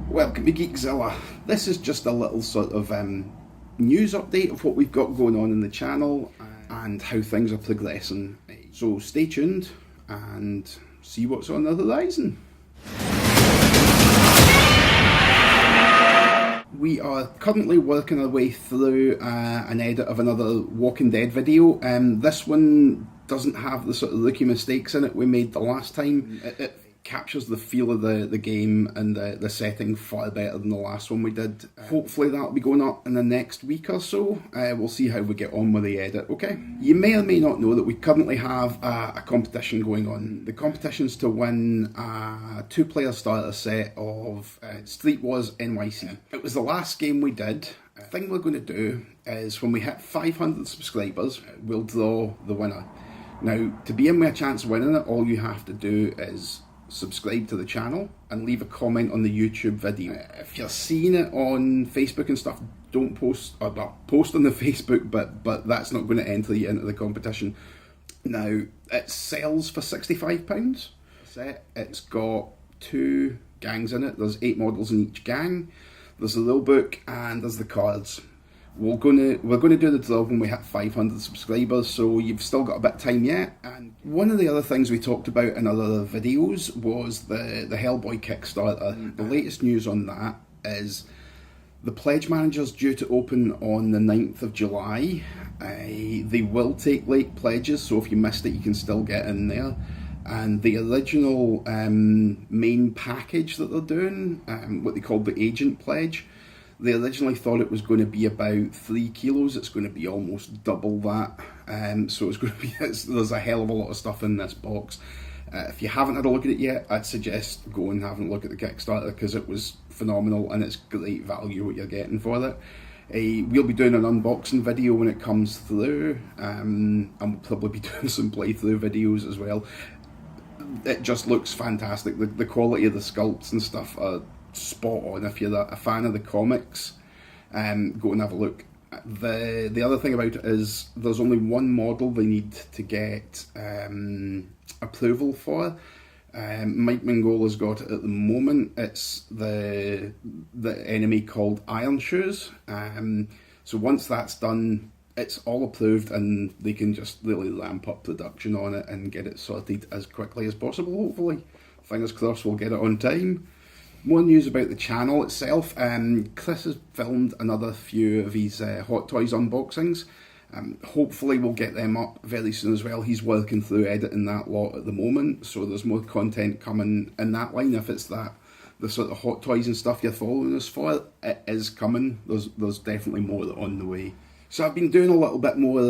Welcome to GeeksZilla. This is just a little sort of news update of what we've got going on in the channel and how things are progressing. So stay tuned and see what's on the horizon. We are currently working our way through an edit of another Walking Dead video. This one doesn't have the sort of rookie mistakes in it we made the last time. It captures the feel of the game and the setting far better than the last one we did. Hopefully that'll be going up in the next week or so. We'll see how we get on with the edit, okay? You may or may not know that we currently have a competition going on. The competition's to win a 2-player starter set of Street Wars NYC. It was the last game we did. The thing we're going to do is when we hit 500 subscribers, we'll draw the winner. Now, to be in with a chance of winning it, all you have to do is subscribe to the channel and leave a comment on the YouTube video. If you're seeing it on Facebook and stuff, don't post, or well, post on the Facebook, but that's not going to enter you into the competition. Now, it sells for £65. It's got 2 gangs in it. There's 8 models in each gang. There's the rule book and there's the cards. We're gonna do the draw when we hit 500 subscribers, so you've still got a bit of time yet. And one of the other things we talked about in other videos was the Hellboy Kickstarter. The latest news on that is the pledge manager's due to open on the 9th of July. They will take late pledges, so if you missed it, you can still get in there. And the original main package that they're doing, what they called the agent pledge, they originally thought it was going to be about 3 kilos. It's going to be almost double that. So it's going to be, there's a hell of a lot of stuff in this box. If you haven't had a look at it yet, I'd suggest go and have a look at the Kickstarter because it was phenomenal and it's great value what you're getting for it. We'll be doing an unboxing video when it comes through, and we'll probably be doing some playthrough videos as well. It just looks fantastic. The quality of the sculpts and stuff are spot on. If you're a fan of the comics, go and have a look. The other thing about it is there's only one model they need to get approval for. Mike Mangola's got it at the moment. It's the enemy called Iron Shoes. So once that's done, it's all approved and they can just really ramp up production on it and get it sorted as quickly as possible, hopefully. Fingers crossed we'll get it on time. More news about the channel itself. Chris has filmed another few of his Hot Toys unboxings. Hopefully we'll get them up very soon as well. He's working through editing that lot at the moment, so there's more content coming in that line. If it's the sort of Hot Toys and stuff you're following us for, it is coming. There's definitely more on the way. So I've been doing a little bit more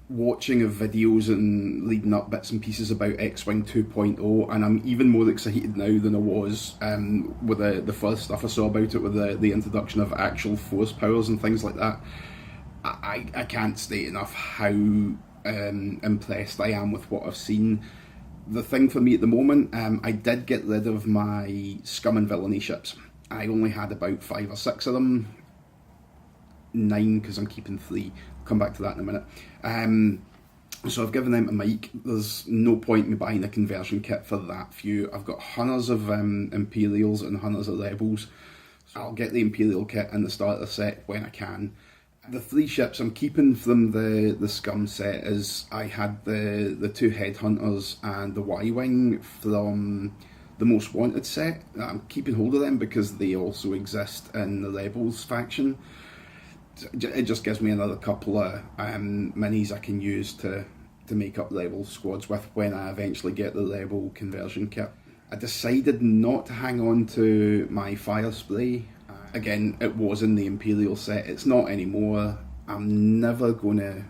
watching of videos and reading up bits and pieces about XWing 2.0, and I'm even more excited now than I was with the first stuff I saw about it, with the introduction of actual force powers and things like that. I can't state enough how impressed I am with what I've seen. The thing for me at the moment, I did get rid of my scum and villainy ships. I only had about 5 or 6 of them. 9 because I'm keeping 3. I'll come back to that in a minute. So I've given them to Mike. There's no point in me buying a conversion kit for that few. I've got hunters of Imperials and hunters of Rebels. So I'll get the Imperial kit and the starter set when I can. The 3 ships I'm keeping from the Scum set is I had the 2 Headhunters and the Y-Wing from the Most Wanted set. I'm keeping hold of them because they also exist in the Rebels faction. It just gives me another couple of minis I can use to make up Rebel squads with when I eventually get the Rebel conversion kit. I decided not to hang on to my fire spray. Again, it was in the Imperial set. It's not anymore. I'm never going to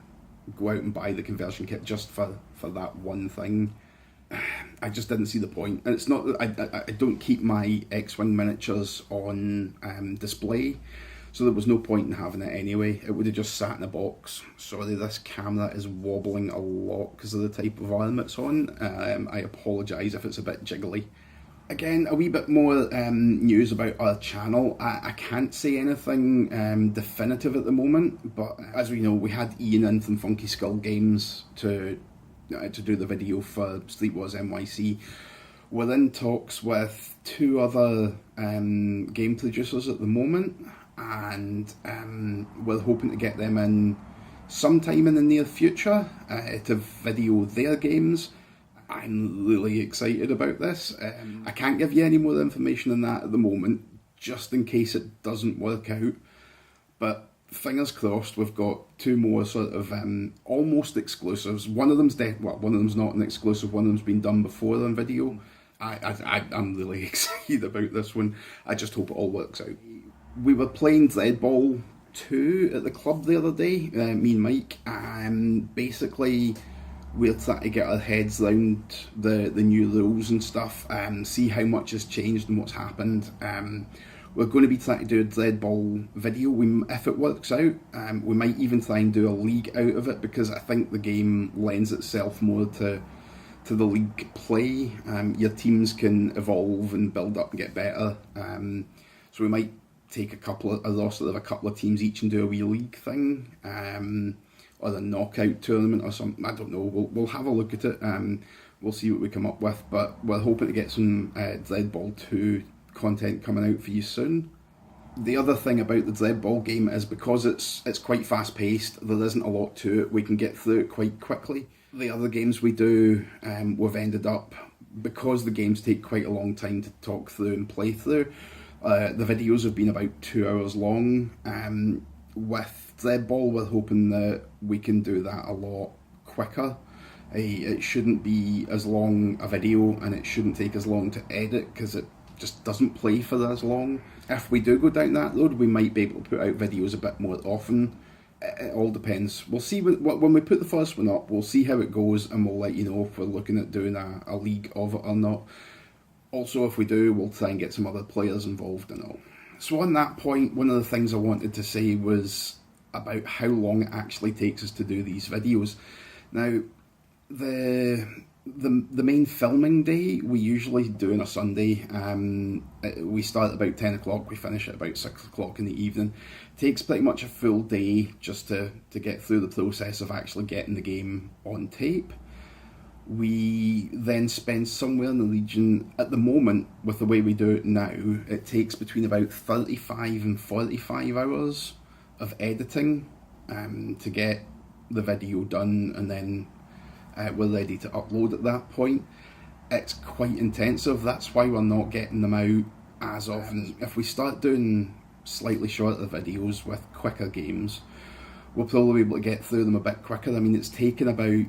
go out and buy the conversion kit just for that one thing. I just didn't see the point. And it's not that I don't keep my X-Wing miniatures on display. So there was no point in having it anyway. It would have just sat in a box. Sorry, this camera is wobbling a lot because of the type of arm it's on. I apologise if it's a bit jiggly. Again, a wee bit more news about our channel. I can't say anything definitive at the moment, but as we know, we had Ian in from Funky Skull Games to do the video for Street Wars NYC. We're in talks with 2 other game producers at the moment, and we're hoping to get them in sometime in the near future to video their games. I'm really excited about this. I can't give you any more information than that at the moment, just in case it doesn't work out. But fingers crossed, we've got 2 more sort of almost exclusives. One of them's one of them's not an exclusive. One of them's been done before on video. I'm really excited about this one. I just hope it all works out. We were playing Dreadball 2 at the club the other day, me and Mike, and basically we're trying to get our heads around the new rules and stuff, and see how much has changed and what's happened. We're going to be trying to do a Dreadball video. If it works out, we might even try and do a league out of it, because I think the game lends itself more to the league play. Your teams can evolve and build up and get better. So we might take a roster of a couple of teams each and do a wee league thing, or a knockout tournament or something. I don't know. We'll have a look at it. We'll see what we come up with. But we're hoping to get some Dreadball 2 content coming out for you soon. The other thing about the Dreadball game is, because it's quite fast paced, there isn't a lot to it. We can get through it quite quickly. The other games we do, we've ended up, because the games take quite a long time to talk through and play through, the videos have been about 2 hours long. With Dreadball, we're hoping that we can do that a lot quicker. It shouldn't be as long a video, and it shouldn't take as long to edit, because it just doesn't play for as long. If we do go down that road, we might be able to put out videos a bit more often. It all depends. We'll see when we put the first one up, we'll see how it goes, and we'll let you know if we're looking at doing a league of it or not. Also, if we do, we'll try and get some other players involved and all. So on that point, one of the things I wanted to say was about how long it actually takes us to do these videos. Now, the main filming day we usually do on a Sunday. We start at about 10 o'clock, we finish at about 6 o'clock in the evening. It takes pretty much a full day just to get through the process of actually getting the game on tape. We then spend somewhere in the region, at the moment, with the way we do it now, it takes between about 35 and 45 hours of editing to get the video done, and then we're ready to upload at that point. It's quite intensive. That's why we're not getting them out as often. If we start doing slightly shorter videos with quicker games, we'll probably be able to get through them a bit quicker. I mean, it's taken about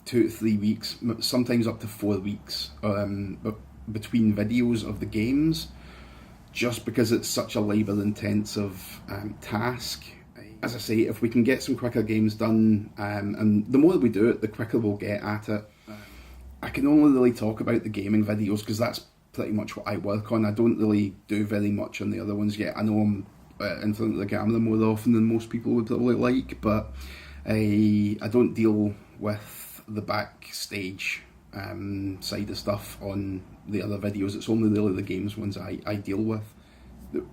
2 to 3 weeks, sometimes up to 4 weeks between videos of the games, just because it's such a labour intensive task. As I say, if we can get some quicker games done, and the more we do it, the quicker we'll get at it. I can only really talk about the gaming videos because that's pretty much what I work on. I don't really do very much on the other ones yet. I know I'm in front of the camera more often than most people would probably like, but I don't deal with the backstage side of stuff on the other videos. It's only really the games ones I deal with.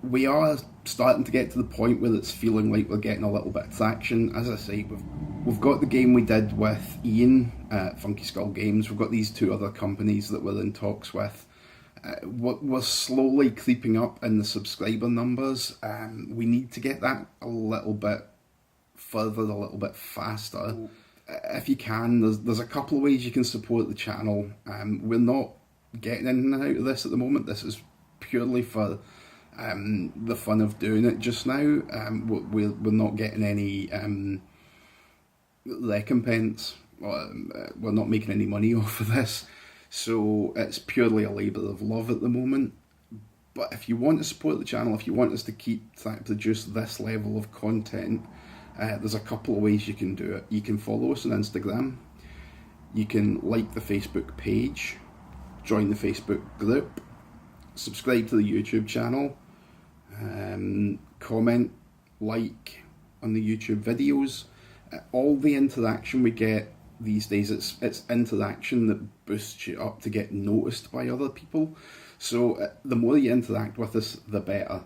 We are starting to get to the point where it's feeling like we're getting a little bit of traction. As I say, we've got the game we did with Ian at Funky Skull Games. We've got these 2 other companies that we're in talks with. We're slowly creeping up in the subscriber numbers. We need to get that a little bit further, a little bit faster. If you can, there's a couple of ways you can support the channel. We're not getting anything out of this at the moment. This is purely for the fun of doing it just now. We're not getting any recompense. We're not making any money off of this, so it's purely a labour of love at the moment. But if you want to support the channel, if you want us to keep trying to produce this level of content, there's a couple of ways you can do it. You can follow us on Instagram, you can like the Facebook page, join the Facebook group, subscribe to the YouTube channel, comment, like on the YouTube videos. All the interaction we get these days, it's interaction that boosts you up to get noticed by other people. So the more you interact with us, the better.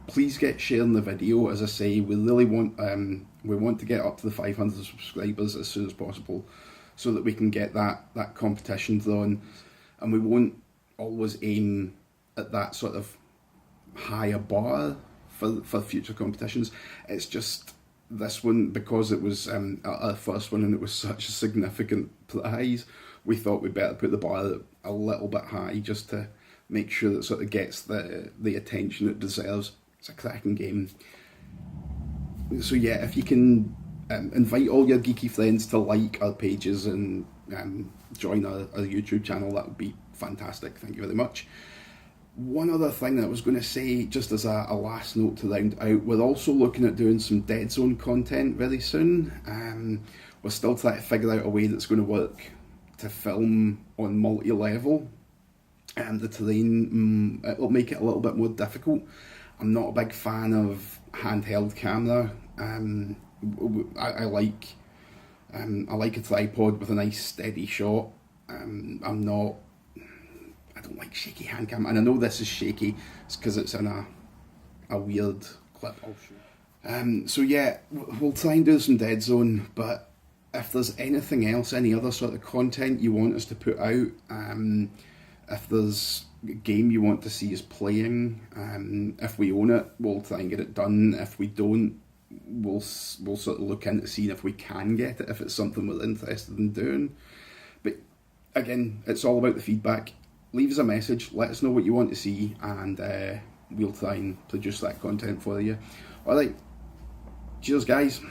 Please get sharing the video. As I say, we really want to get up to the 500 subscribers as soon as possible, so that we can get that competition going. and we won't always aim at that sort of higher bar for future competitions. It's just this one, because it was our first one and it was such a significant prize, we thought we'd better put the bar a little bit high just to make sure that it sort of gets the attention it deserves. It's a cracking game. So yeah, if you can invite all your geeky friends to like our pages and join our YouTube channel, that would be fantastic. Thank you very much. One other thing that I was going to say, just as a last note to round out, we're also looking at doing some Dead Zone content very soon. We're still trying to figure out a way that's going to work to film on multi-level, and the terrain, it'll make it a little bit more difficult. I'm not a big fan of handheld camera. I like a tripod with a nice steady shot. I don't like shaky hand cam, and I know this is shaky. It's because it's in a weird clip I'll show. So yeah, we'll try and do some Dead Zone, but if there's anything else, any other sort of content you want us to put out, if there's a game you want to see us playing, if we own it, we'll try and get it done. If we don't, we'll sort of look into seeing if we can get it, if it's something we're interested in doing. But again, it's all about the feedback. Leave us a message, let us know what you want to see, and we'll try and produce that content for you. Alright, cheers guys.